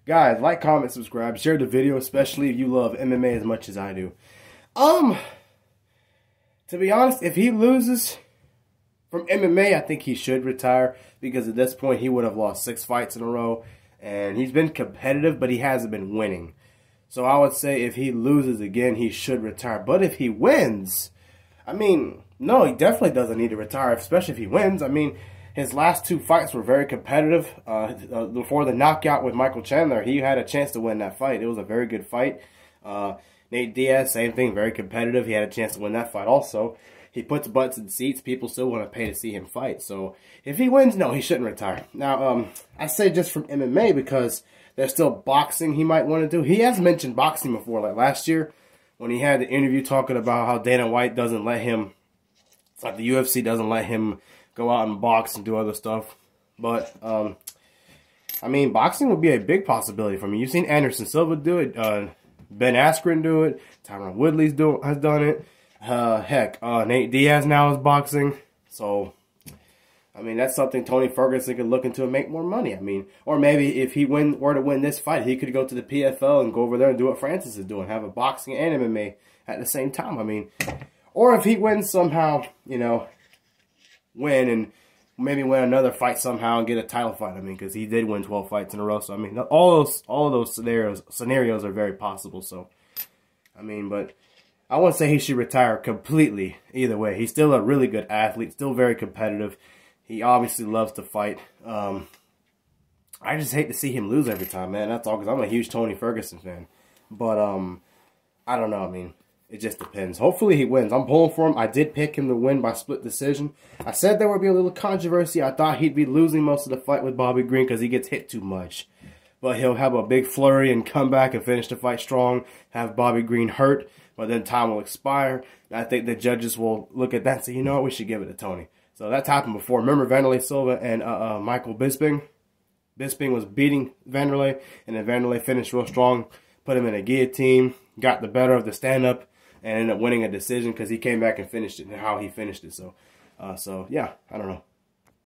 Guys, like, comment, subscribe, share the video, especially if you love MMA as much as I do. To be honest, if he loses from MMA, I think he should retire because at this point he would have lost 6 fights in a row. And he's been competitive, but he hasn't been winning. So I would say if he loses again, he should retire. But if he wins, I mean, no, he definitely doesn't need to retire, especially if he wins. I mean, his last 2 fights were very competitive. Before the knockout with Michael Chandler, he had a chance to win that fight. It was a very good fight. Nate Diaz, same thing, very competitive. He had a chance to win that fight also. He puts butts in seats. People still want to pay to see him fight. So if he wins, no, he shouldn't retire. Now, I say just from MMA because there's still boxing he might want to do. He has mentioned boxing before, like last year when he had the interview talking about how Dana White doesn't let him, like the UFC doesn't let him go out and box and do other stuff. But, I mean, boxing would be a big possibility for me. You've seen Anderson Silva do it. Ben Askren do it. Tyron Woodley has done it. Nate Diaz now is boxing. So, I mean, that's something Tony Ferguson could look into and make more money. I mean, or maybe if he were to win this fight, he could go to the PFL and go over there and do what Francis is doing. Have a boxing and MMA at the same time. I mean, or if he wins somehow, you know, win and maybe win another fight somehow and get a title fight. I mean, because he did win 12 fights in a row. So, I mean, all of those scenarios are very possible. So, I mean, but I wouldn't say he should retire completely either way. He's still a really good athlete, still very competitive. He obviously loves to fight. I just hate to see him lose every time, man. That's all, because I'm a huge Tony Ferguson fan. But, I don't know. I mean, it just depends. Hopefully he wins. I'm pulling for him. I did pick him to win by split decision. I said there would be a little controversy. I thought he'd be losing most of the fight with Bobby Green because he gets hit too much. But he'll have a big flurry and come back and finish the fight strong, have Bobby Green hurt, but then time will expire. And I think the judges will look at that and say, you know what, we should give it to Tony. So that's happened before. Remember Vanderlei Silva and Michael Bisping? Bisping was beating Vanderlei, and then Vanderlei finished real strong, put him in a guillotine, got the better of the stand-up, and ended up winning a decision because he came back and finished it and how he finished it. So, yeah, I don't know.